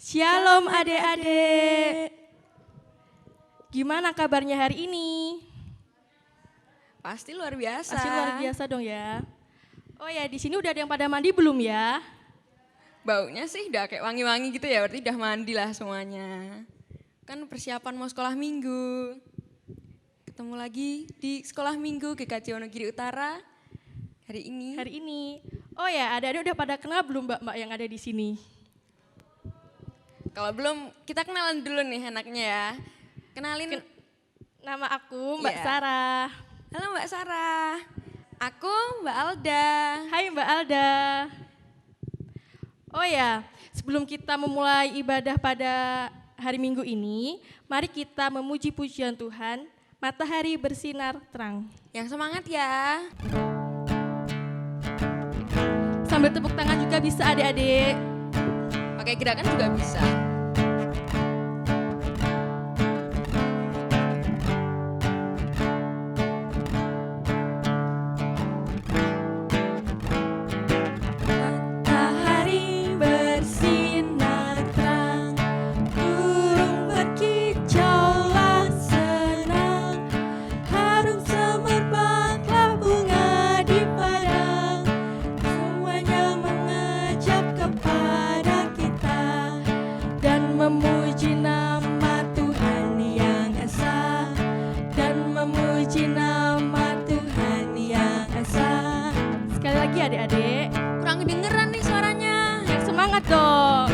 Shalom adik-adik. Gimana kabarnya hari ini? Pasti luar biasa. Pasti luar biasa dong ya. Oh ya, di sini udah ada yang pada mandi belum ya? Baunya sih udah kayak wangi-wangi gitu ya, berarti udah mandi lah semuanya. Kan persiapan mau sekolah minggu. Ketemu lagi di sekolah minggu GKJ Wonogiri Utara hari ini. Hari ini. Oh ya, adik-adik udah pada kenal belum mbak-mbak yang ada di sini? Kalau belum, kita kenalan dulu nih enaknya ya. Kenalin. Nama aku Mbak Iya. Sarah. Halo Mbak Sarah. Aku Mbak Alda. Hai Mbak Alda. Oh ya, sebelum kita memulai ibadah pada hari Minggu ini, mari kita memuji pujian Tuhan. Matahari bersinar terang. Yang semangat ya. Sambil tepuk tangan juga bisa adik-adik. Pakai gerakan juga bisa. Matahari bersinar terang, burung berkicaulah senang, harum semerbaklah bunga di padang, semuanya mengajak kepada kita dan memuji nama Tuhan yang esa, dan memuji nama Tuhan yang esa. Sekali lagi adik-adik. Kurang kedengeran nih suaranya. Yang semangat dong.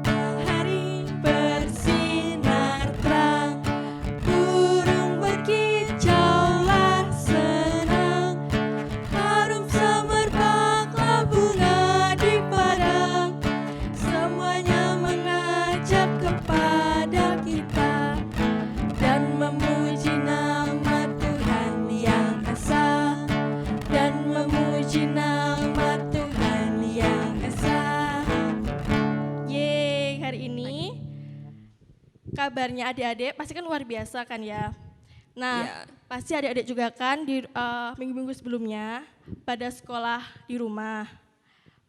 Matahari bersinar terang, burung berkicaulah senang, harum semerbaklah bunga di padang, semuanya mengajak kepada kita dan memuji nama Tuhan yang esa, dan memuji nama Tuhan yang esa. Yeay, hari ini kabarnya adik-adik pasti kan luar biasa kan ya. Nah, Iya. pasti adik-adik juga kan di minggu-minggu sebelumnya pada sekolah di rumah.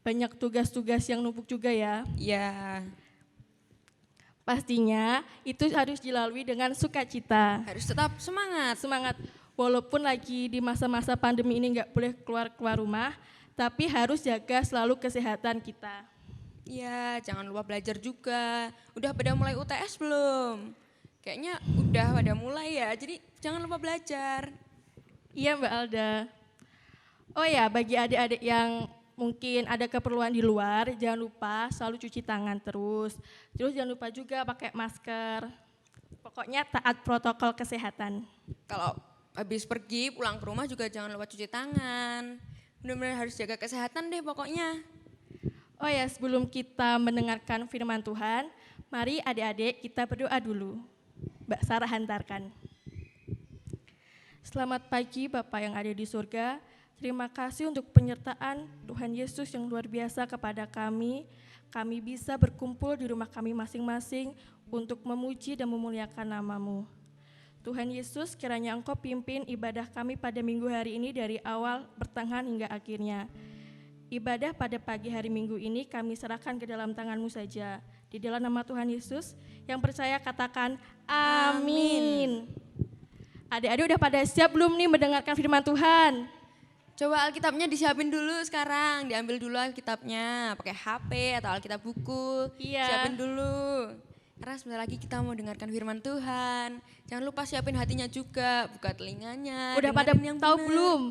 Banyak tugas-tugas yang numpuk juga ya. Ya, Pastinya itu harus dilalui dengan sukacita. harus tetap semangat. Semangat, walaupun lagi di masa-masa pandemi ini nggak boleh keluar rumah, tapi harus jaga selalu kesehatan kita. Iya, jangan lupa belajar juga. Udah pada mulai UTS belum? Kayaknya udah pada mulai ya, jadi jangan lupa belajar. Iya Mbak Alda. Oh ya, bagi adik-adik yang mungkin ada keperluan di luar, jangan lupa selalu cuci tangan terus. Terus jangan lupa juga pakai masker. Pokoknya taat protokol kesehatan. Kalau habis pergi pulang ke rumah juga jangan lupa cuci tangan. Benar-benar harus jaga kesehatan deh pokoknya. Oh ya, sebelum kita mendengarkan firman Tuhan, mari adik-adik kita berdoa dulu. Mbak Sarah hantarkan. Selamat pagi Bapak yang ada di surga. Terima kasih untuk penyertaan Tuhan Yesus yang luar biasa kepada kami. Kami bisa berkumpul di rumah kami masing-masing untuk memuji dan memuliakan nama-Mu. Tuhan Yesus, kiranya Engkau pimpin ibadah kami pada minggu hari ini dari awal, pertengahan hingga akhirnya. Ibadah pada pagi hari Minggu ini kami serahkan ke dalam tangan-Mu saja. Di dalam nama Tuhan Yesus, yang percaya katakan amin. Adik-adik udah pada siap belum nih mendengarkan firman Tuhan? Coba Alkitabnya disiapin dulu sekarang, diambil dulu Alkitabnya, pakai HP atau Alkitab buku, Iya. siapin dulu. Karena sebentar lagi kita mau dengarkan firman Tuhan. Jangan lupa siapin hatinya juga, buka telinganya. Udah pada dengerin yang tahu benar. belum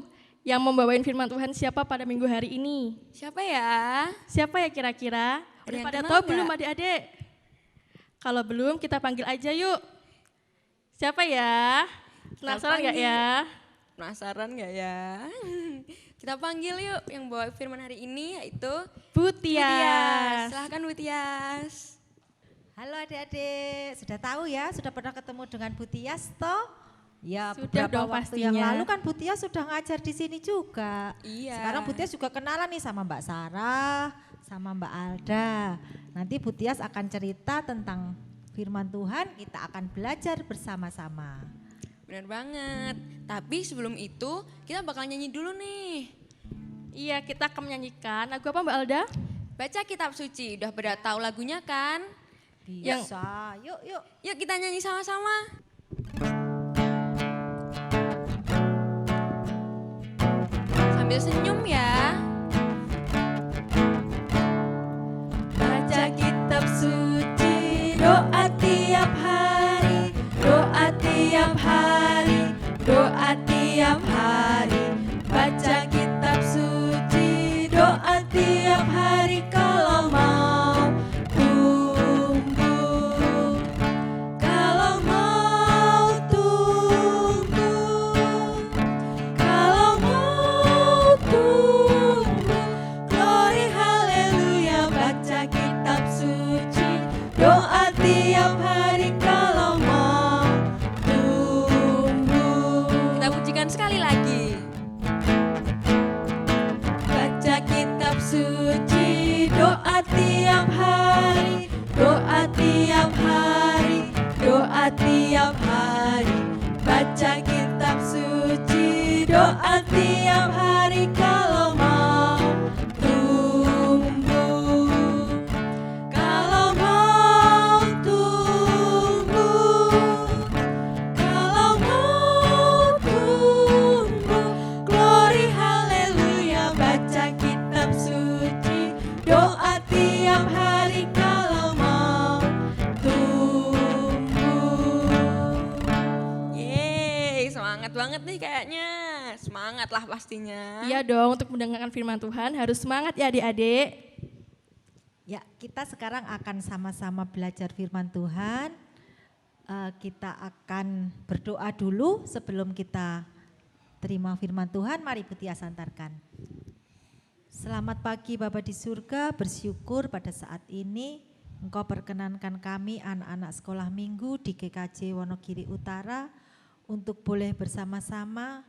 yang membawain firman Tuhan siapa pada minggu hari ini? Siapa ya? Siapa ya kira-kira? Ada Udah yang pada kenal tahu nggak? belum adik-adik? Kalau belum kita panggil aja yuk. Siapa ya? Penasaran nggak panggil. ya? Penasaran gak ya? Kita panggil yuk yang bawa firman hari ini yaitu Butias. Silahkan Butias. Halo adik-adik, sudah tahu ya, sudah pernah ketemu dengan Bu Tias toh? Ya Sudah beberapa dong waktu yang pastinya. lalu kan Bu Tias sudah ngajar di sini juga. Iya. Sekarang Bu Tias juga kenalan nih sama Mbak Sarah, sama Mbak Alda. Nanti Bu Tias akan cerita tentang firman Tuhan, kita akan belajar bersama-sama. Benar banget. Tapi sebelum itu kita bakal nyanyi dulu nih. Iya, kita akan menyanyikan lagu apa Mbak Alda? baca kitab suci. Udah pada tahu lagunya kan? Bisa. Yuk, yuk. Yuk kita nyanyi sama-sama. Sambil senyum ya. Baca kitab suci, doa tiap hari, doa tiap hari, doa tiap hari. Baca kitab suci, doa tiap hari kalau mau tumbuh. Kalau mau tumbuh, kalau mau tumbuh. Glory haleluya, baca kitab suci, doa tiap hari kalau mau tumbuh. Kita pujikan sekali lagi. Baca kitab suci, doa tiap hari, doa tiap hari, doa tiap hari. Baca kitab suci, doa tiap hari kalau mau tumbuh. Kalau mau tumbuh, kalau mau tumbuh. Glory haleluya, baca kitab suci, doa tiap hari kalau mau tumbuh. Yeay, semangat banget nih kayaknya. Semangat lah pastinya. Iya dong, untuk mendengarkan firman Tuhan harus semangat ya adik-adik. Ya, kita sekarang akan sama-sama belajar firman Tuhan. Kita akan berdoa dulu sebelum kita terima firman Tuhan. Mari Bu Tias antarkan. Selamat pagi Bapa di surga, bersyukur pada saat ini Engkau perkenankan kami anak-anak sekolah minggu di GKJ Wonogiri Utara untuk boleh bersama-sama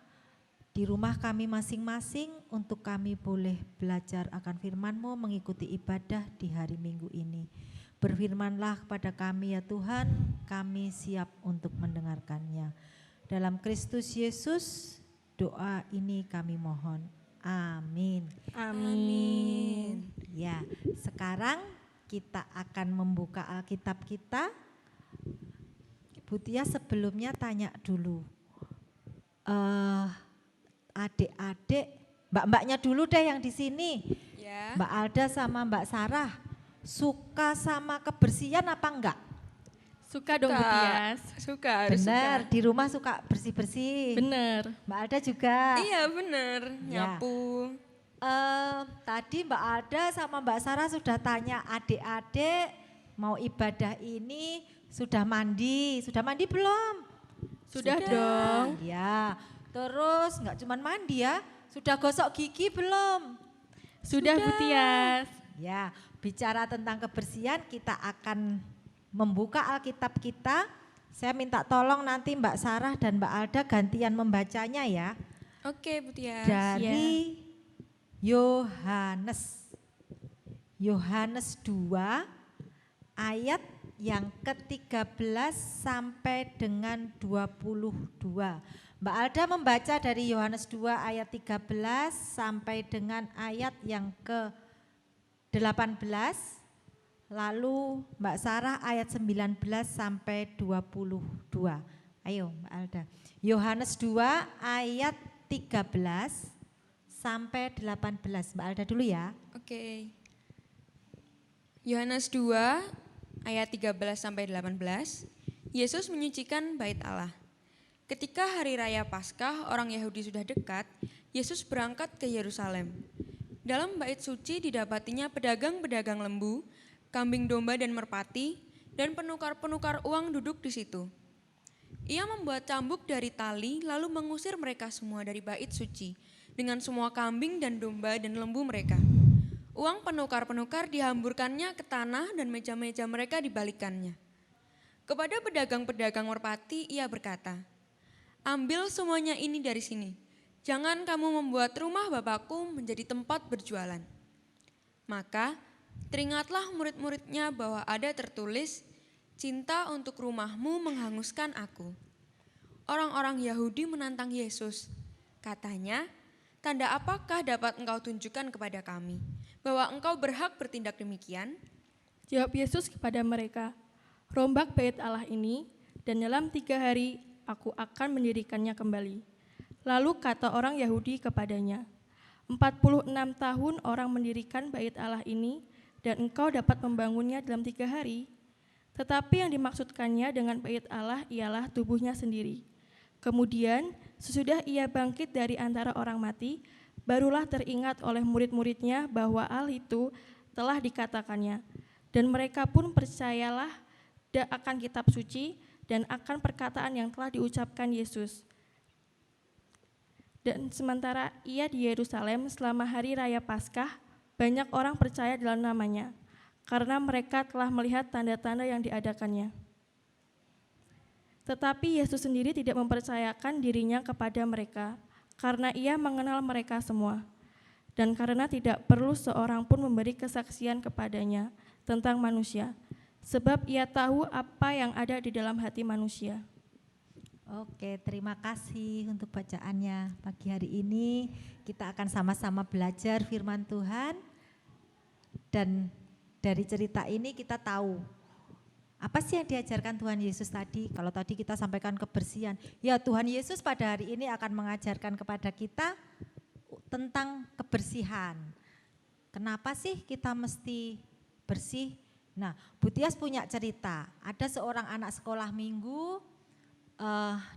di rumah kami masing-masing untuk kami boleh belajar akan firman-Mu, mengikuti ibadah di hari Minggu ini. Berfirmanlah kepada kami ya Tuhan, kami siap untuk mendengarkannya. Dalam Kristus Yesus doa ini kami mohon. Amin. Amin. Ya, sekarang kita akan membuka Alkitab kita. Bu Tia sebelumnya tanya dulu. Adik-adik, mbak-mbaknya dulu deh yang di sini. Ya. Mbak Alda sama Mbak Sarah, suka sama kebersihan apa enggak? Suka dong Bu Tias. Suka, harus Benar, suka. di rumah suka bersih-bersih. Bener. Mbak Alda juga. Iya bener, Ya. nyapu. Tadi Mbak Alda sama Mbak Sarah sudah tanya adik-adik mau ibadah ini sudah mandi belum? Sudah dong. Ya, terus nggak cuma mandi ya, sudah gosok gigi belum? Sudah Bu Tias. Ya, bicara tentang kebersihan kita akan membuka Alkitab kita. Saya minta tolong nanti Mbak Sarah dan Mbak Alda gantian membacanya ya. Oke Bu Tias. Dari Yohanes 2 ayat yang ke-13 sampai dengan 22. Mbak Alda membaca dari Yohanes 2 ayat 13 sampai dengan ayat yang ke-18. Lalu Mbak Sarah ayat 19 sampai 22. Ayo Mbak Alda. Yohanes 2 ayat 13 sampai 18. Mbak Alda dulu ya. Oke. Yohanes 2 ayat 13 sampai 18. Yesus menyucikan bait Allah. Ketika hari raya Paskah orang Yahudi sudah dekat, Yesus berangkat ke Yerusalem. Dalam bait suci didapatinya pedagang-pedagang lembu, kambing domba dan merpati, dan penukar-penukar uang duduk di situ. Ia membuat cambuk dari tali lalu mengusir mereka semua dari bait suci dengan semua kambing dan domba dan lembu mereka. Uang penukar-penukar dihamburkannya ke tanah dan meja-meja mereka dibalikannya. Kepada pedagang-pedagang merpati ia berkata, "Ambil semuanya ini dari sini. Jangan kamu membuat rumah Bapakku menjadi tempat berjualan." Maka teringatlah murid-muridnya bahwa ada tertulis, "Cinta untuk rumahmu menghanguskan aku." Orang-orang Yahudi menantang Yesus. Katanya, "Tanda apakah dapat engkau tunjukkan kepada kami bahwa engkau berhak bertindak demikian? Jawab Yesus kepada mereka, rombak bait Allah ini, dan dalam 3 hari aku akan mendirikannya kembali. Lalu kata orang Yahudi kepadanya, 46 tahun orang mendirikan bait Allah ini, dan engkau dapat membangunnya dalam 3 hari. Tetapi yang dimaksudkannya dengan bait Allah ialah tubuhnya sendiri. Kemudian sesudah ia bangkit dari antara orang mati, barulah teringat oleh murid-muridnya bahwa Allah itu telah dikatakannya. Dan mereka pun percayalah akan kitab suci dan akan perkataan yang telah diucapkan Yesus. Dan sementara ia di Yerusalem selama hari raya Paskah, banyak orang percaya dalam namanya, karena mereka telah melihat tanda-tanda yang diadakannya. Tetapi Yesus sendiri tidak mempercayakan dirinya kepada mereka, karena ia mengenal mereka semua. Dan karena tidak perlu seorang pun memberi kesaksian kepadanya tentang manusia, sebab ia tahu apa yang ada di dalam hati manusia. Oke, terima kasih untuk bacaannya. Pagi hari ini kita akan sama-sama belajar firman Tuhan. Dan dari cerita ini kita tahu apa sih yang diajarkan Tuhan Yesus tadi. Kalau tadi kita sampaikan kebersihan, ya Tuhan Yesus pada hari ini akan mengajarkan kepada kita tentang kebersihan. Kenapa sih kita mesti bersih? Nah, Bu Tias punya cerita. Ada seorang anak sekolah minggu,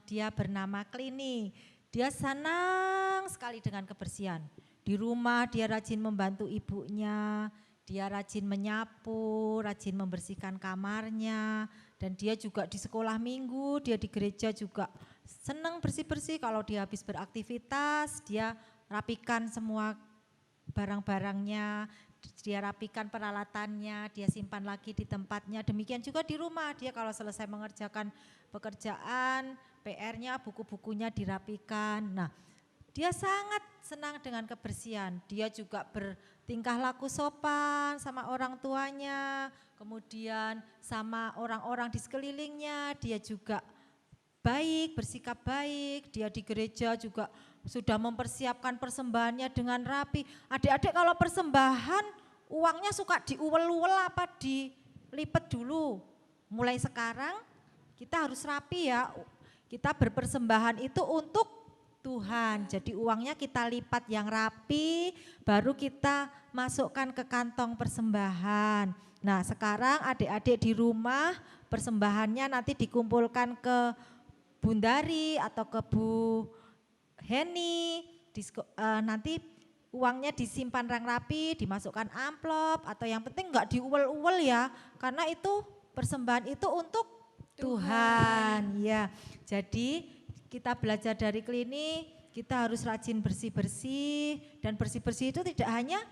dia bernama Klini. Dia senang sekali dengan kebersihan. Di rumah dia rajin membantu ibunya, dia rajin menyapu, rajin membersihkan kamarnya. Dan dia juga di sekolah minggu, dia di gereja juga senang bersih-bersih. Kalau dia habis beraktivitas, dia rapikan semua barang-barangnya, dia rapikan peralatannya, dia simpan lagi di tempatnya. Demikian juga di rumah, dia kalau selesai mengerjakan pekerjaan, PR-nya, buku-bukunya dirapikan. Nah, dia sangat senang dengan kebersihan. Dia juga bertingkah laku sopan sama orang tuanya, kemudian sama orang-orang di sekelilingnya. Dia juga baik, bersikap baik. Dia di gereja juga sudah mempersiapkan persembahannya dengan rapi. Adik-adik kalau persembahan uangnya suka diuwel-uwel apa dilipat dulu. Mulai sekarang kita harus rapi ya. Kita berpersembahan itu untuk Tuhan. Jadi uangnya kita lipat yang rapi, baru kita masukkan ke kantong persembahan. Nah, sekarang adik-adik di rumah persembahannya nanti dikumpulkan ke Bundari atau ke Bu Heni, nanti uangnya disimpan rapi, dimasukkan amplop, atau yang penting enggak diuwel-uwel ya, karena itu persembahan itu untuk Tuhan. Ya, jadi kita belajar dari Klini, kita harus rajin bersih-bersih, dan bersih-bersih itu tidak hanya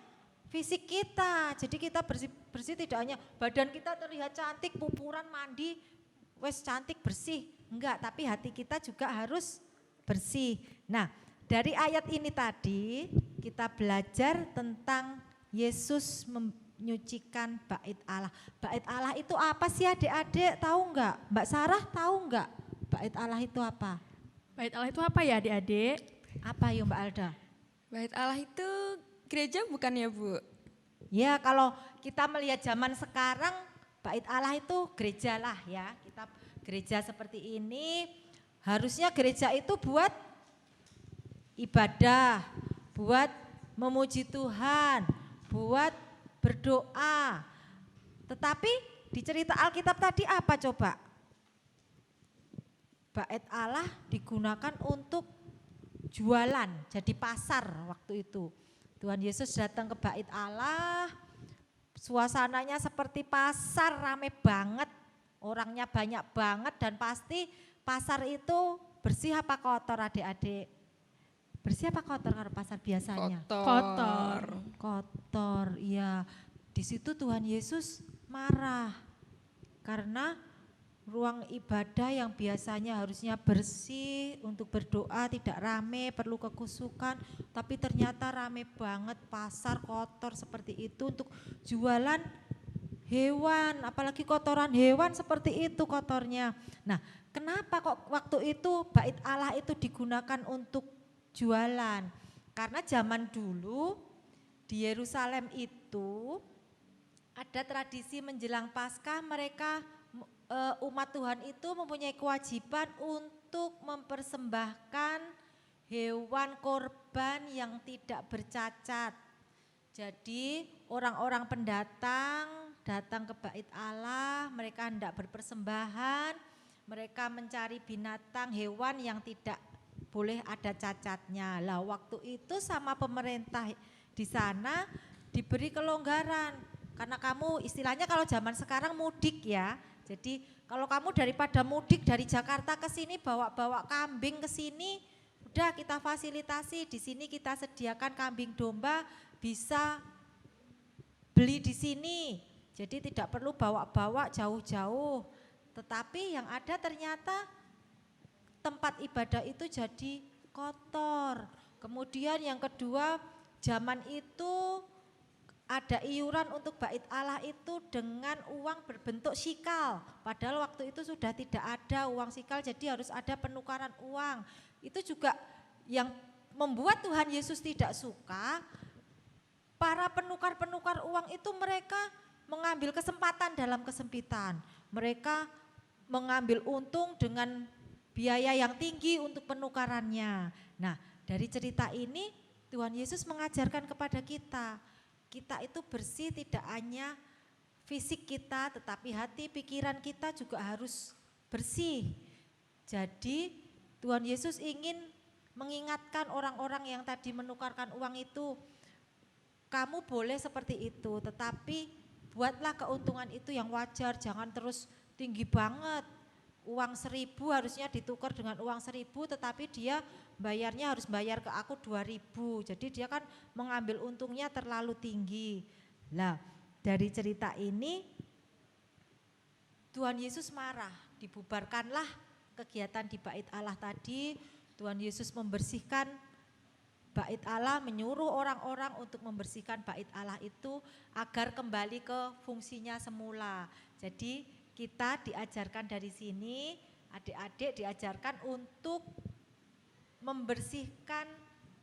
fisik kita, jadi kita bersih-bersih tidak hanya badan kita terlihat cantik, pupuran, mandi, wes cantik bersih, enggak, tapi hati kita juga harus bersih. Nah, dari ayat ini tadi kita belajar tentang Yesus menyucikan bait Allah. Bait Allah itu apa sih adik-adik, tahu enggak? Mbak Sarah tahu enggak bait Allah itu apa? Bait Allah itu apa ya adik-adik? Apa yuk Mbak Alda? Bait Allah itu gereja bukan ya Bu? Ya, kalau kita melihat zaman sekarang bait Allah itu gereja lah ya. Kita gereja seperti ini, harusnya gereja itu buat ibadah, buat memuji Tuhan, buat berdoa. Tetapi di cerita Alkitab tadi apa coba? Bait Allah digunakan untuk jualan, jadi pasar waktu itu. Tuhan Yesus datang ke bait Allah, suasananya seperti pasar, rame banget, orangnya banyak banget, dan pasti pasar itu bersih apa kotor adik-adik? Bersih apa kotor kalau pasar biasanya? Kotor. Kotor, iya. Di situ Tuhan Yesus marah karena ruang ibadah yang biasanya harusnya bersih untuk berdoa, tidak rame, perlu kekusukan, tapi ternyata rame banget, pasar kotor seperti itu untuk jualan hewan, apalagi kotoran hewan seperti itu kotornya. Nah, kenapa kok waktu itu bait Allah itu digunakan untuk jualan? Karena zaman dulu di Yerusalem itu ada tradisi menjelang Paskah, mereka umat Tuhan itu mempunyai kewajiban untuk mempersembahkan hewan korban yang tidak bercacat. Jadi orang-orang pendatang datang ke Bait Allah, mereka hendak berpersembahan, mereka mencari binatang, hewan yang tidak boleh ada cacatnya. Lah waktu itu sama pemerintah di sana diberi kelonggaran. Karena kamu istilahnya kalau zaman sekarang mudik ya. Jadi kalau kamu daripada mudik dari Jakarta ke sini bawa-bawa kambing ke sini, udah kita fasilitasi di sini, kita sediakan kambing domba, bisa beli di sini. Jadi tidak perlu bawa-bawa jauh-jauh. Tetapi yang ada ternyata tempat ibadah itu jadi kotor. Kemudian yang kedua, zaman itu ada iuran untuk Bait Allah itu dengan uang berbentuk sikal. Padahal waktu itu sudah tidak ada uang sikal, jadi harus ada penukaran uang. Itu juga yang membuat Tuhan Yesus tidak suka. Para penukar-penukar uang itu mereka mengambil kesempatan dalam kesempitan. Mereka mengambil untung dengan biaya yang tinggi untuk penukarannya. Nah, dari cerita ini Tuhan Yesus mengajarkan kepada kita itu bersih tidak hanya fisik kita, tetapi hati, pikiran kita juga harus bersih. Jadi Tuhan Yesus ingin mengingatkan orang-orang yang tadi menukarkan uang itu, kamu boleh seperti itu, tetapi buatlah keuntungan itu yang wajar, jangan terus tinggi banget. Uang 1.000 harusnya ditukar dengan uang 1.000, tetapi dia bayarnya harus bayar ke aku 2.000. Jadi dia kan mengambil untungnya terlalu tinggi. Lah, dari cerita ini Tuhan Yesus marah, dibubarkanlah kegiatan di Bait Allah tadi. Tuhan Yesus membersihkan Bait Allah, menyuruh orang-orang untuk membersihkan Bait Allah itu agar kembali ke fungsinya semula. Jadi kita diajarkan dari sini, adik-adik diajarkan untuk membersihkan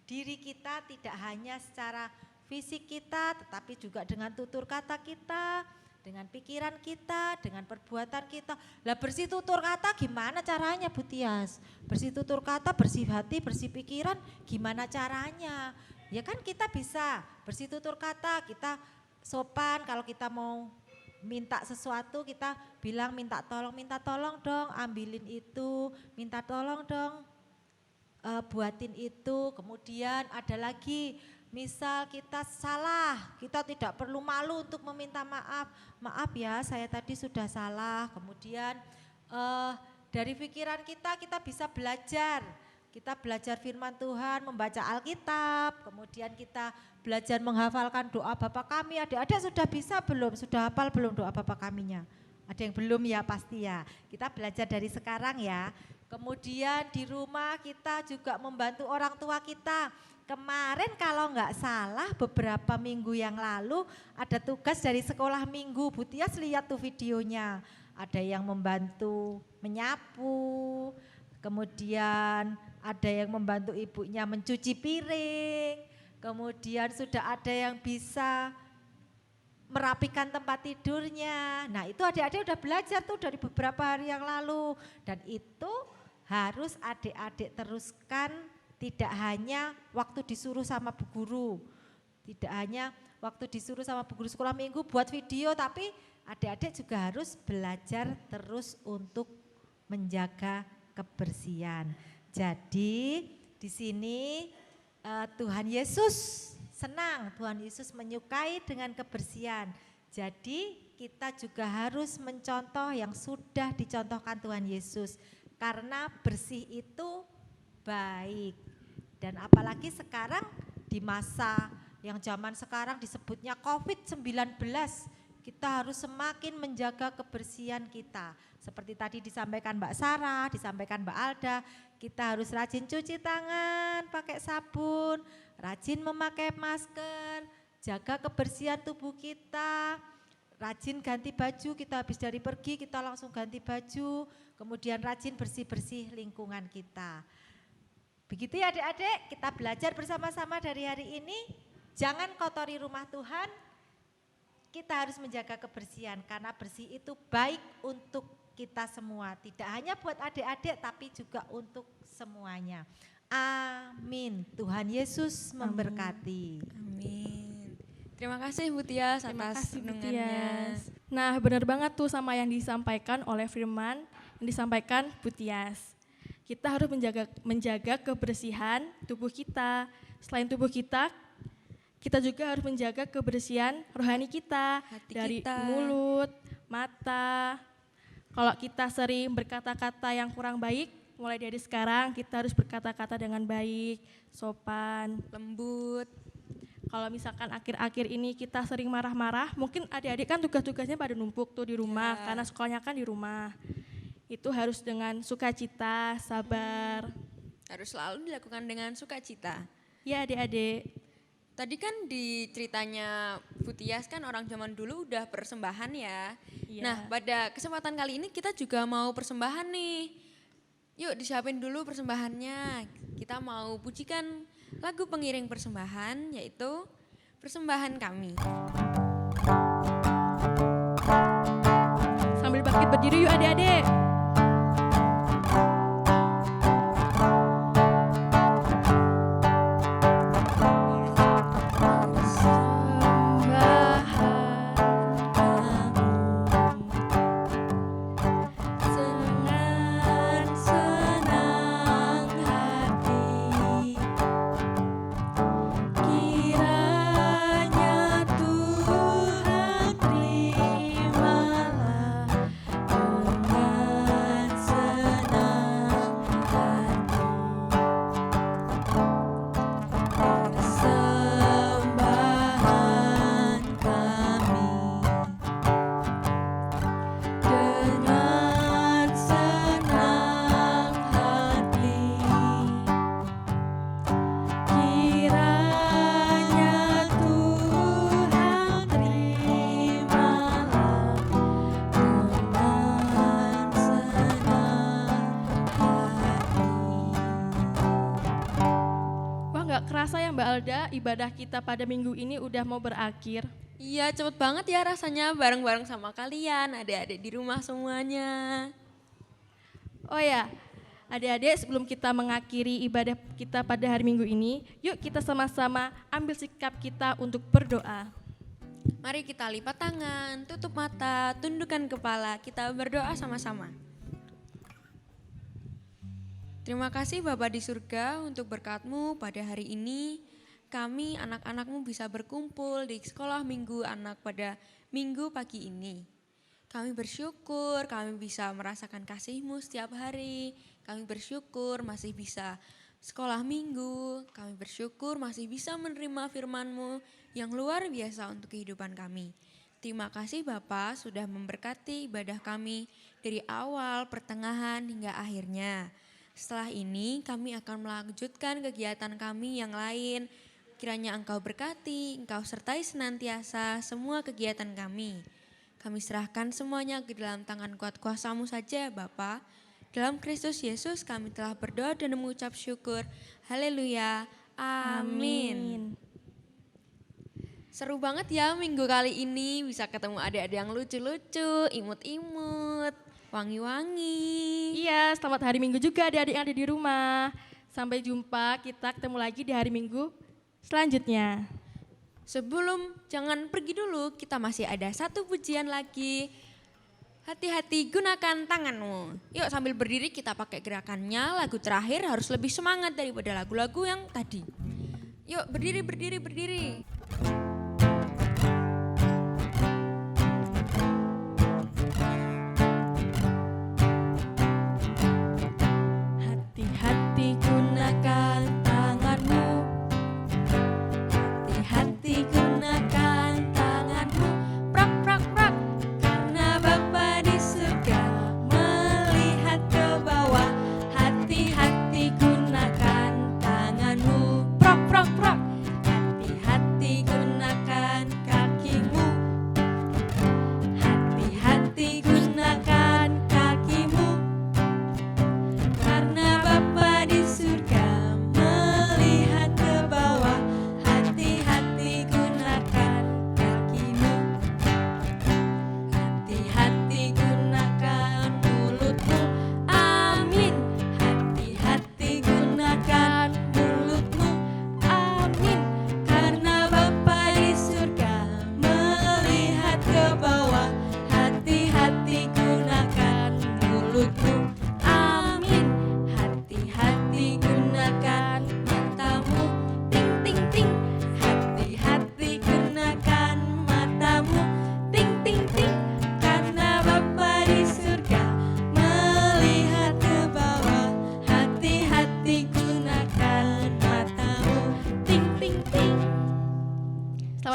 diri kita tidak hanya secara fisik kita, tetapi juga dengan tutur kata kita, dengan pikiran kita, dengan perbuatan kita. Lah bersih tutur kata gimana caranya Bu Tias? Bersih tutur kata, bersih hati, bersih pikiran gimana caranya? Ya kan kita bisa bersih tutur kata, kita sopan kalau kita mau minta sesuatu kita bilang minta tolong dong ambilin itu, minta tolong dong buatin itu. Kemudian ada lagi, misal kita salah, kita tidak perlu malu untuk meminta maaf. Maaf ya, saya tadi sudah salah. Kemudian dari pikiran kita bisa belajar. Kita belajar firman Tuhan, membaca Alkitab, kemudian kita belajar menghafalkan doa Bapa Kami. Adik-adik sudah bisa belum? Sudah hafal belum doa Bapa Kaminya? Ada yang belum ya pasti ya. Kita belajar dari sekarang ya. Kemudian di rumah kita juga membantu orang tua kita. Kemarin kalau nggak salah beberapa minggu yang lalu ada tugas dari sekolah minggu. Bu Tias lihat tuh videonya. Ada yang membantu menyapu, kemudian ada yang membantu ibunya mencuci piring, kemudian sudah ada yang bisa merapikan tempat tidurnya. Nah itu adik-adik udah belajar tuh dari beberapa hari yang lalu. Dan itu harus adik-adik teruskan, tidak hanya waktu disuruh sama bu guru. Tidak hanya waktu disuruh sama bu guru sekolah minggu buat video, tapi adik-adik juga harus belajar terus untuk menjaga kebersihan. Jadi di sini Tuhan Yesus senang, Tuhan Yesus menyukai dengan kebersihan. Jadi kita juga harus mencontoh yang sudah dicontohkan Tuhan Yesus. Karena bersih itu baik. Dan apalagi sekarang di masa yang zaman sekarang disebutnya COVID-19, kita harus semakin menjaga kebersihan kita. Seperti tadi disampaikan Mbak Sarah, disampaikan Mbak Alda, kita harus rajin cuci tangan, pakai sabun, rajin memakai masker, jaga kebersihan tubuh kita, rajin ganti baju, kita habis dari pergi kita langsung ganti baju, kemudian rajin bersih-bersih lingkungan kita. Begitu ya adik-adik, kita belajar bersama-sama dari hari ini. Jangan kotori rumah Tuhan, kita harus menjaga kebersihan karena bersih itu baik untuk kita semua. Tidak hanya buat adik-adik tapi juga untuk semuanya. Amin. Tuhan Yesus memberkati. Amin. Terima kasih Bu Tias Terima atas kasih, Bu renungannya. Tias. Nah, benar banget tuh sama yang disampaikan oleh firman yang disampaikan Bu Tias. Kita harus menjaga kebersihan tubuh kita. Selain tubuh kita juga harus menjaga kebersihan rohani kita. Hati dari kita. mulut, mata. Kalau kita sering berkata-kata yang kurang baik, mulai dari sekarang kita harus berkata-kata dengan baik, sopan. Lembut. Kalau misalkan akhir-akhir ini kita sering marah-marah, mungkin adik-adik kan tugas-tugasnya pada numpuk tuh di rumah, Ya. karena sekolahnya kan di rumah. Itu harus dengan sukacita, sabar. Harus selalu dilakukan dengan sukacita. Ya adik-adik. Tadi kan di ceritanya Bu Tias kan orang zaman dulu udah persembahan ya. Iya. Nah pada kesempatan kali ini kita juga mau persembahan nih. Yuk disiapin dulu persembahannya. Kita mau pujikan lagu pengiring persembahan yaitu Persembahan Kami. Sambil bangkit berdiri yuk adik-adik. Kerasa ya Mbak Alda, ibadah kita pada minggu ini udah mau berakhir. Iya cepet banget ya rasanya bareng-bareng sama kalian, adik-adik di rumah semuanya. Oh ya, adik-adik sebelum kita mengakhiri ibadah kita pada hari minggu ini, yuk kita sama-sama ambil sikap kita untuk berdoa. Mari kita lipat tangan, tutup mata, tundukkan kepala, kita berdoa sama-sama. Terima kasih Bapa di surga untuk berkat-Mu pada hari ini. Kami anak-anak-Mu bisa berkumpul di sekolah minggu anak pada minggu pagi ini. Kami bersyukur kami bisa merasakan kasih-Mu setiap hari. Kami bersyukur masih bisa sekolah minggu. Kami bersyukur masih bisa menerima firman-Mu yang luar biasa untuk kehidupan kami. Terima kasih Bapa sudah memberkati ibadah kami dari awal, pertengahan hingga akhirnya. Setelah ini kami akan melanjutkan kegiatan kami yang lain. Kiranya Engkau berkati, Engkau sertai senantiasa semua kegiatan kami. Kami serahkan semuanya ke dalam tangan kuat kuasa-Mu saja Bapa. Dalam Kristus Yesus kami telah berdoa dan mengucap syukur. Haleluya. Amin. Seru banget ya minggu kali ini bisa ketemu adik-adik yang lucu-lucu, imut-imut, wangi-wangi. Iya, selamat hari minggu juga adik-adik yang ada di rumah. Sampai jumpa, kita ketemu lagi di hari minggu selanjutnya. Sebelum jangan pergi dulu, kita masih ada satu pujian lagi. Hati-hati gunakan tanganmu. Yuk sambil berdiri kita pakai gerakannya, lagu terakhir harus lebih semangat daripada lagu-lagu yang tadi. Yuk berdiri, berdiri, berdiri. Hati-hati gunakan tanganmu. Hati-hati gunakan tanganmu. Prak, prak, prak. Karena Bapa di surga melihat ke bawah. Hati-hati gunakan tanganmu. Prak, prak, prak. Hati-hati gunakan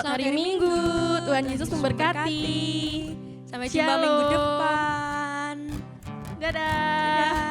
Selamat hari Minggu. Tuhan Yesus memberkati. Sampai jumpa Shalom. minggu depan. Dadah.